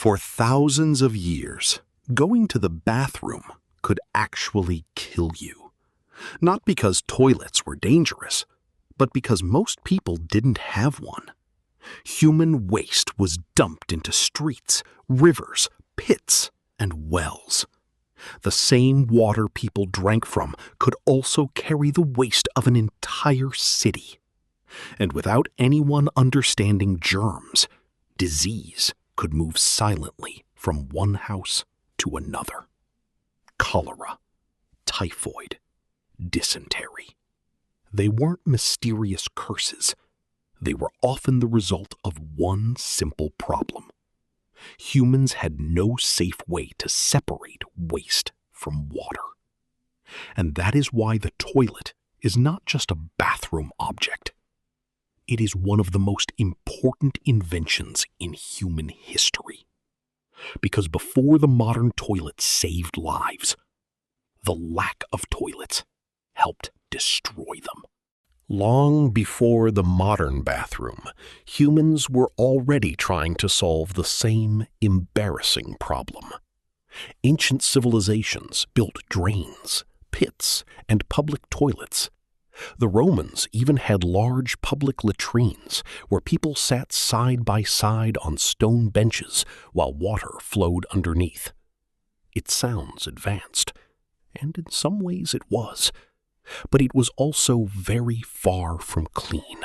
For thousands of years, going to the bathroom could actually kill you. Not because toilets were dangerous, but because most people didn't have one. Human waste was dumped into streets, rivers, pits, and wells. The same water people drank from could also carry the waste of an entire city. And without anyone understanding germs, disease could move silently from one house to another. Cholera, typhoid, dysentery. They weren't mysterious curses. They were often the result of one simple problem. Humans had no safe way to separate waste from water. And that is why the toilet is not just a bathroom object. It is one of the most important inventions in human history. Because before the modern toilet saved lives, the lack of toilets helped destroy them. Long before the modern bathroom, humans were already trying to solve the same embarrassing problem. Ancient civilizations built drains, pits, and public toilets. The Romans even had large public latrines where people sat side by side on stone benches while water flowed underneath. It sounds advanced, and in some ways it was. But it was also very far from clean.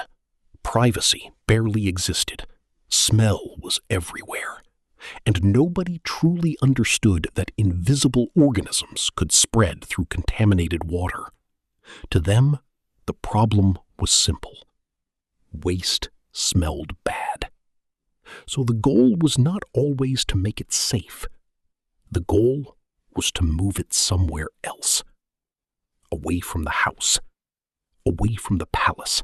Privacy barely existed. Smell was everywhere. And nobody truly understood that invisible organisms could spread through contaminated water. To them, the problem was simple. Waste smelled bad. So the goal was not always to make it safe. The goal was to move it somewhere else. Away from the house, away from the palace,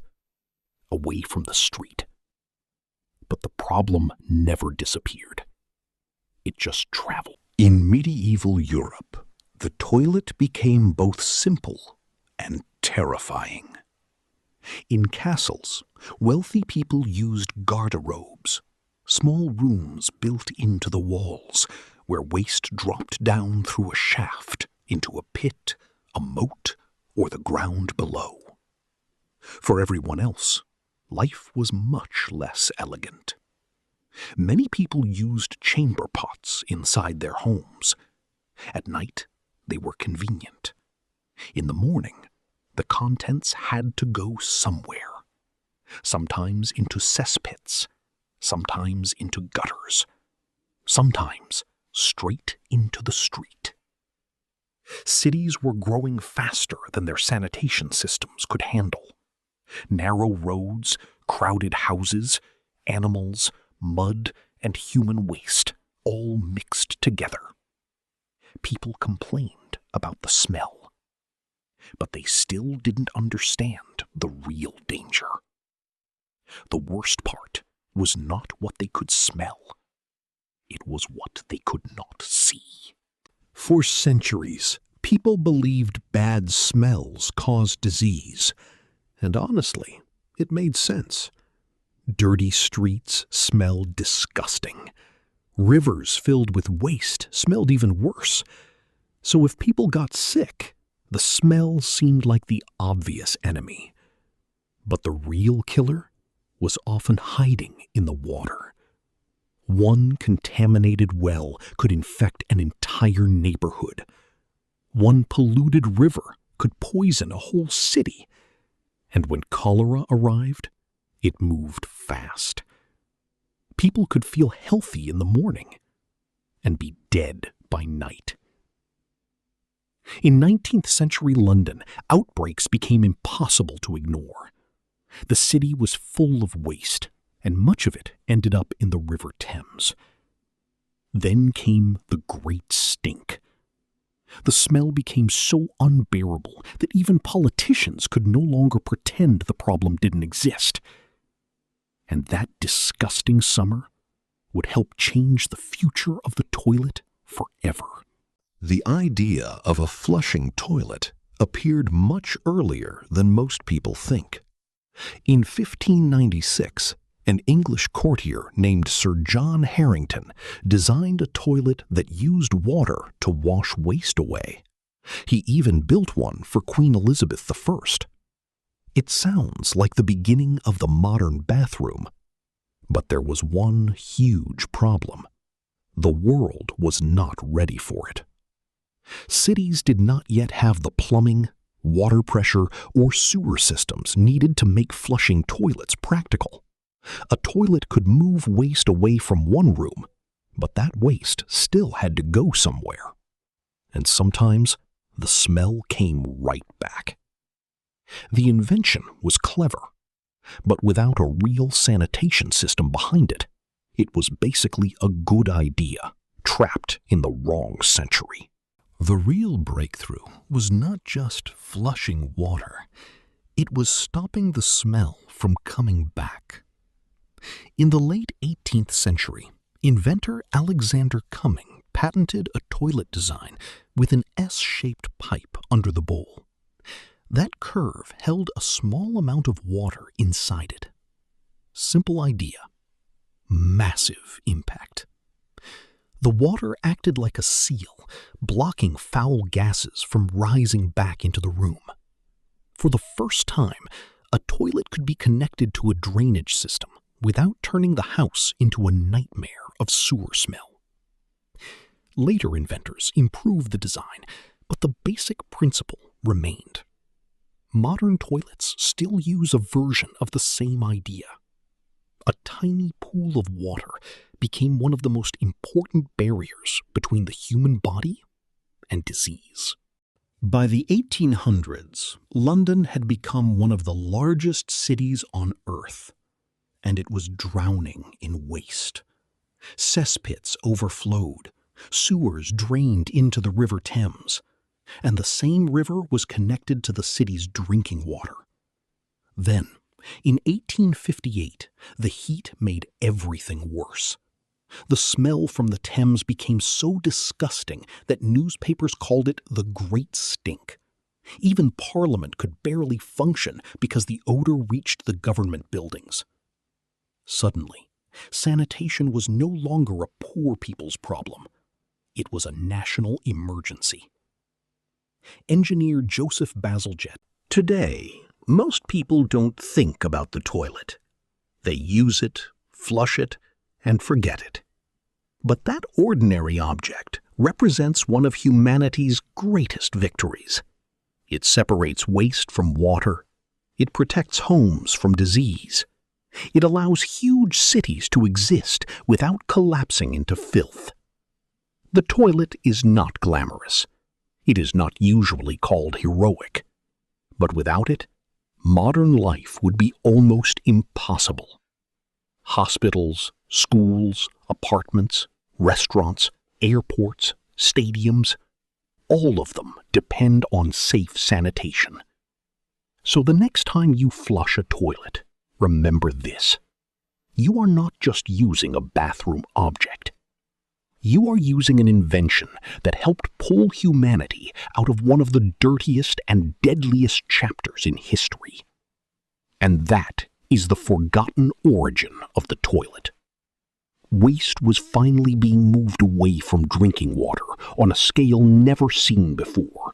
away from the street. But the problem never disappeared. It just traveled. In medieval Europe, the toilet became both simple and terrifying. In castles, wealthy people used garderobes, small rooms built into the walls where waste dropped down through a shaft into a pit, a moat, or the ground below. For everyone else, life was much less elegant. Many people used chamber pots inside their homes. At night, they were convenient. In the morning, the contents had to go somewhere. Sometimes into cesspits, sometimes into gutters, sometimes straight into the street. Cities were growing faster than their sanitation systems could handle. Narrow roads, crowded houses, animals, mud, and human waste all mixed together. People complained about the smell, but they still didn't understand the real danger. The worst part was not what they could smell. It was what they could not see. For centuries, people believed bad smells caused disease, and honestly, it made sense. Dirty streets smelled disgusting. Rivers filled with waste smelled even worse. So if people got sick, the smell seemed like the obvious enemy. But the real killer was often hiding in the water. One contaminated well could infect an entire neighborhood. One polluted river could poison a whole city. And when cholera arrived, it moved fast. People could feel healthy in the morning and be dead by night. In 19th century London, outbreaks became impossible to ignore. The city was full of waste, and much of it ended up in the River Thames. Then came the Great Stink. The smell became so unbearable that even politicians could no longer pretend the problem didn't exist. And that disgusting summer would help change the future of the toilet forever. The idea of a flushing toilet appeared much earlier than most people think. In 1596, An English courtier named Sir John Harington designed a toilet that used water to wash waste away. He even built one for Queen Elizabeth I. It sounds like the beginning of the modern bathroom, but there was one huge problem. The world was not ready for it. Cities did not yet have the plumbing, water pressure, or sewer systems needed to make flushing toilets practical. A toilet could move waste away from one room, but that waste still had to go somewhere. And sometimes the smell came right back. The invention was clever, but without a real sanitation system behind it, it was basically a good idea trapped in the wrong century. The real breakthrough was not just flushing water, it was stopping the smell from coming back. In the late 18th century, inventor Alexander Cumming patented a toilet design with an S-shaped pipe under the bowl. That curve held a small amount of water inside it. Simple idea, massive impact. The water acted like a seal, blocking foul gases from rising back into the room. For the first time, a toilet could be connected to a drainage system without turning the house into a nightmare of sewer smell. Later inventors improved the design, but the basic principle remained. Modern toilets still use a version of the same idea. A tiny pool of water became one of the most important barriers between the human body and disease. By the 1800s, London had become one of the largest cities on Earth, and it was drowning in waste. Cesspits overflowed, sewers drained into the River Thames, and the same river was connected to the city's drinking water. Then, in 1858, the heat made everything worse. The smell from the Thames became so disgusting that newspapers called it the Great Stink. Even Parliament could barely function because the odor reached the government buildings. Suddenly, sanitation was no longer a poor people's problem. It was a national emergency. Engineer Joseph Bazalgette. Today, most people don't think about the toilet. They use it, flush it, and forget it. But that ordinary object represents one of humanity's greatest victories. It separates waste from water. It protects homes from disease. It allows huge cities to exist without collapsing into filth. The toilet is not glamorous. It is not usually called heroic. But without it, modern life would be almost impossible. Hospitals, schools, apartments, restaurants, airports, stadiums, all of them depend on safe sanitation. So the next time you flush a toilet, remember this. You are not just using a bathroom object. You are using an invention that helped pull humanity out of one of the dirtiest and deadliest chapters in history. And that is the forgotten origin of the toilet. Waste was finally being moved away from drinking water on a scale never seen before.